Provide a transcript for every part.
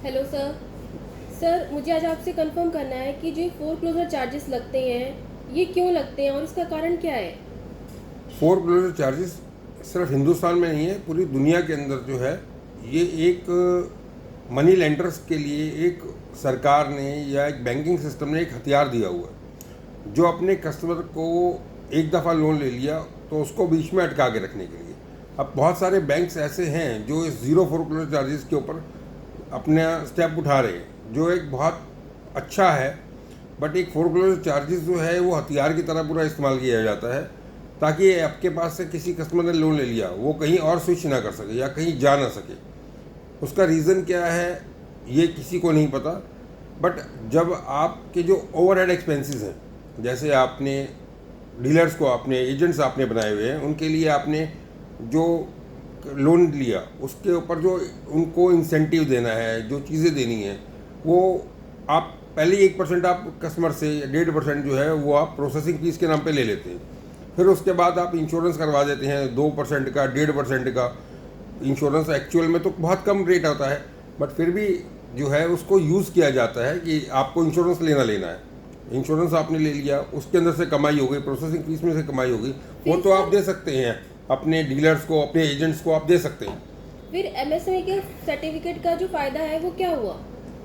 Hello sir. Sir मुझे आज आपसे कंफर्म करना है कि जो फोरक्लोजर चार्जेस लगते हैं ये क्यों लगते हैं और इसका कारण क्या है। फोरक्लोजर चार्जेस सिर्फ हिंदुस्तान में नहीं है, पूरी दुनिया के अंदर जो है ये एक मनी लेंडर्स के लिए एक सरकार ने या एक बैंकिंग सिस्टम ने एक हथियार दिया हुआ है जो अपने कस्टमर को एक दफ़ा लोन ले लिया तो उसको बीच में अटका के रखने के लिए। अब बहुत सारे बैंक्स ऐसे हैं जो इस ज़ीरो फोरक्लोजर चार्जेस के ऊपर अपना स्टेप उठा रहे हैं, जो एक बहुत अच्छा है। बट एक फोरक्लोजर चार्जेस जो है वो हथियार की तरह पूरा इस्तेमाल किया जाता है ताकि आपके पास से किसी कस्टमर ने लोन ले लिया वो कहीं और स्विच ना कर सके या कहीं जा ना सके। उसका रीज़न क्या है ये किसी को नहीं पता। बट जब आपके जो ओवरहेड एक्सपेंसेस हैं, जैसे आपने डीलर्स को, आपने एजेंट्स आपने बनाए हुए हैं, उनके लिए आपने जो लोन लिया उसके ऊपर जो उनको इंसेंटिव देना है, जो चीज़ें देनी है, वो आप पहले 1% आप कस्टमर से 1.5% जो है वो आप प्रोसेसिंग फीस के नाम पे ले लेते हैं। फिर उसके बाद आप इंश्योरेंस करवा देते हैं 2% का, 1.5% का। इंश्योरेंस एक्चुअल में तो बहुत कम रेट होता है, बट फिर भी जो है उसको यूज़ किया जाता है कि आपको इंश्योरेंस लेना है। इंश्योरेंस आपने ले लिया, उसके अंदर से कमाई हो गई, प्रोसेसिंग फीस में से कमाई हो गई, वो तो आप दे सकते हैं अपने डीलर्स को, अपने एजेंट्स को आप दे सकते हैं। फिर एमएसएमई के सर्टिफिकेट का जो फायदा है वो क्या हुआ।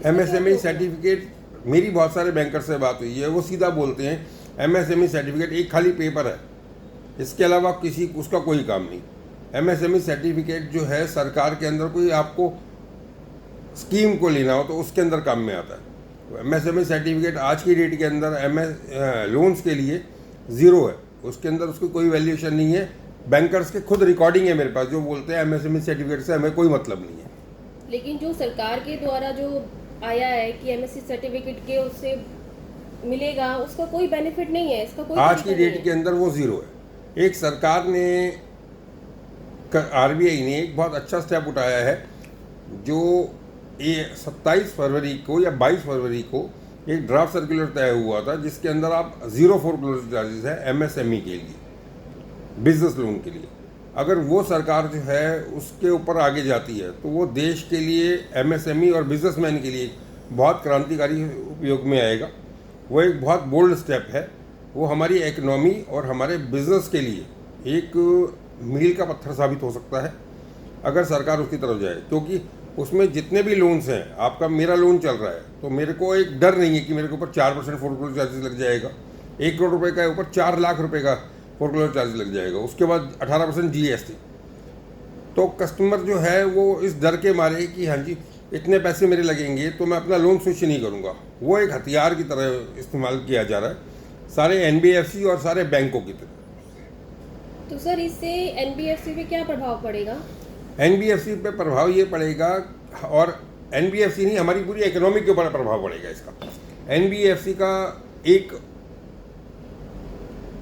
एमएसएमई सर्टिफिकेट, मेरी बहुत सारे बैंकर से बात हुई है, वो सीधा बोलते हैं एमएसएमई सर्टिफिकेट एक खाली पेपर है, इसके अलावा किसी उसका कोई काम नहीं। एमएसएमई सर्टिफिकेट जो है सरकार के अंदर कोई आपको स्कीम को लेना हो तो उसके अंदर काम में आता है। तो एमएसएमई सर्टिफिकेट आज की डेट के अंदर लोन्स के लिए ज़ीरो है, उसके अंदर उसकी कोई वैल्यूएशन नहीं है। बैंकर्स के खुद रिकॉर्डिंग है मेरे पास जो बोलते हैं एमएसएमई सर्टिफिकेट से हमें कोई मतलब नहीं है। लेकिन जो सरकार के द्वारा जो आया है कि एमएससी सर्टिफिकेट के उससे मिलेगा, उसका कोई बेनिफिट नहीं है, इसका कोई आज की तरीका नहीं डेट है। के अंदर वो ज़ीरो है। एक सरकार ने, आरबीआई ने एक बहुत अच्छा स्टेप उठाया है जो ये 27 फरवरी को या 22 फरवरी को एक ड्राफ्ट सर्कुलर तय हुआ था जिसके अंदर आप ज़ीरो फोरक्लोजर चार्जेस है एमएसएमई के लिए, बिजनेस लोन के लिए। अगर वो सरकार जो है उसके ऊपर आगे जाती है तो वो देश के लिए, एमएसएमई और बिजनेसमैन के लिए बहुत क्रांतिकारी उपयोग में आएगा। वो एक बहुत बोल्ड स्टेप है, वो हमारी इकोनॉमी और हमारे बिजनेस के लिए एक मील का पत्थर साबित हो सकता है अगर सरकार उसकी तरफ जाए। क्योंकि उसमें जितने भी लोन्स हैं, आपका मेरा लोन चल रहा है तो मेरे को एक डर नहीं है कि मेरे के ऊपर 4% फोरक्लोजर चार्जेस लग जाएगा। 1 करोड़ रुपए का ऊपर 4 लाख रुपए का फोरक्लोजर चार्ज लग जाएगा, उसके बाद 18% जीएसटी। तो कस्टमर जो है वो इस डर के मारे कि हाँ जी इतने पैसे मेरे लगेंगे तो मैं अपना लोन स्विच नहीं करूँगा, वो एक हथियार की तरह इस्तेमाल किया जा रहा है सारे एनबीएफसी और सारे बैंकों की तरह। तो सर इससे एनबीएफसी पे क्या प्रभाव पड़ेगा। एनबीएफसी पे प्रभाव ये पड़ेगा, और एनबीएफसी नहीं हमारी पूरी इकोनॉमी के ऊपर प्रभाव पड़ेगा इसका। एनबीएफसी का एक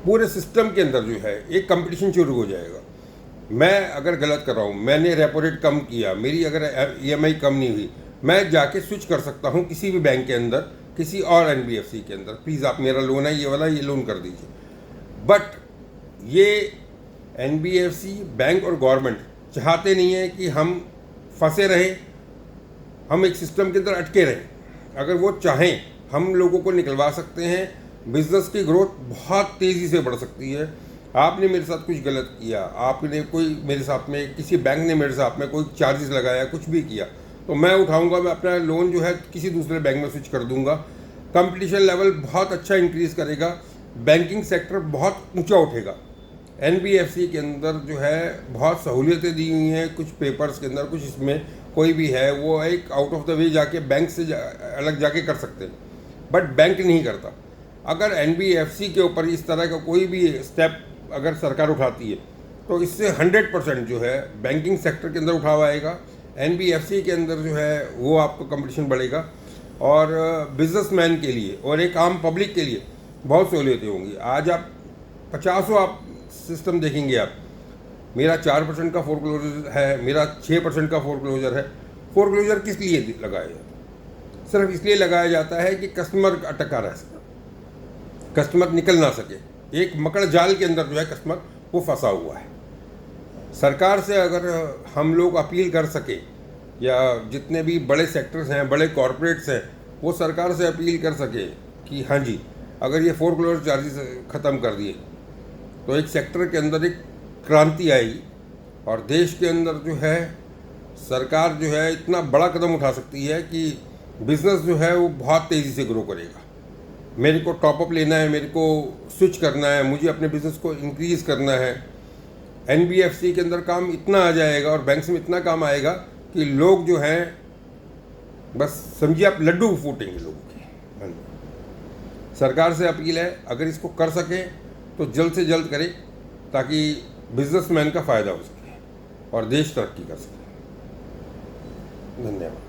पूरे सिस्टम के अंदर जो है एक कंपटीशन शुरू हो जाएगा। मैं अगर गलत कर रहा हूँ, मैंने रेपो रेट कम किया, मेरी अगर ईएमआई कम नहीं हुई, मैं जाके स्विच कर सकता हूँ किसी भी बैंक के अंदर, किसी और एनबीएफसी के अंदर, प्लीज़ आप मेरा लोन है ये वाला, ये लोन कर दीजिए। बट ये एनबीएफसी, बैंक और गवर्नमेंट चाहते नहीं है कि हम फंसे रहें, हम एक सिस्टम के अंदर अटके रहें। अगर वो चाहें हम लोगों को निकलवा सकते हैं, बिजनेस की ग्रोथ बहुत तेज़ी से बढ़ सकती है। आपने मेरे साथ कुछ गलत किया, आपने कोई मेरे साथ में, किसी बैंक ने मेरे साथ में कोई चार्जेस लगाया, कुछ भी किया, तो मैं उठाऊंगा, मैं अपना लोन जो है किसी दूसरे बैंक में स्विच कर दूंगा। कंपटीशन लेवल बहुत अच्छा इंक्रीज़ करेगा, बैंकिंग सेक्टर बहुत ऊंचा उठेगा। एनबीएफसी के अंदर जो है बहुत सहूलियतें दी हुई हैं, कुछ पेपर्स के अंदर, कुछ इसमें कोई भी है वो एक आउट ऑफ द वे जाके बैंक से अलग जाके कर सकते हैं, बट बैंक नहीं करता। अगर एनबीएफसी के ऊपर इस तरह का कोई भी स्टेप अगर सरकार उठाती है तो इससे 100% जो है बैंकिंग सेक्टर के अंदर उठावा आएगा, एनबीएफसी के अंदर जो है वो आपको कंपटीशन बढ़ेगा, और बिजनेसमैन के लिए और एक आम पब्लिक के लिए बहुत सहूलियतें होंगी। आज आप 50 आप सिस्टम देखेंगे, आप मेरा 4% का फोरक्लोजर है, मेरा 6% का फोरक्लोजर है। फोरक्लोजर किस लिए लगाया जाता है? सिर्फ इसलिए लगाया जाता है कि कस्टमर अटका रह सके, कस्टमर निकल ना सके, एक मकड़ जाल के अंदर जो है कस्टमर वो फंसा हुआ है। सरकार से अगर हम लोग अपील कर सके या जितने भी बड़े सेक्टर्स हैं, बड़े कॉरपोरेट्स हैं, वो सरकार से अपील कर सके कि हाँ जी, अगर ये फोरक्लोजर चार्जेस ख़त्म कर दिए तो एक सेक्टर के अंदर एक क्रांति आएगी और देश के अंदर जो है सरकार जो है इतना बड़ा कदम उठा सकती है कि बिज़नेस जो है वो बहुत तेज़ी से ग्रो करेगा। मेरे को टॉपअप लेना है, मेरे को स्विच करना है, मुझे अपने बिज़नेस को इंक्रीज़ करना है, NBFC के अंदर काम इतना आ जाएगा और बैंक्स में इतना काम आएगा कि लोग जो हैं बस समझिए आप लड्डू फूटेंगे लोगों के। सरकार से अपील है, अगर इसको कर सके तो जल्द से जल्द करे ताकि बिजनेसमैन का फ़ायदा हो सके और देश तरक्की कर सके। धन्यवाद।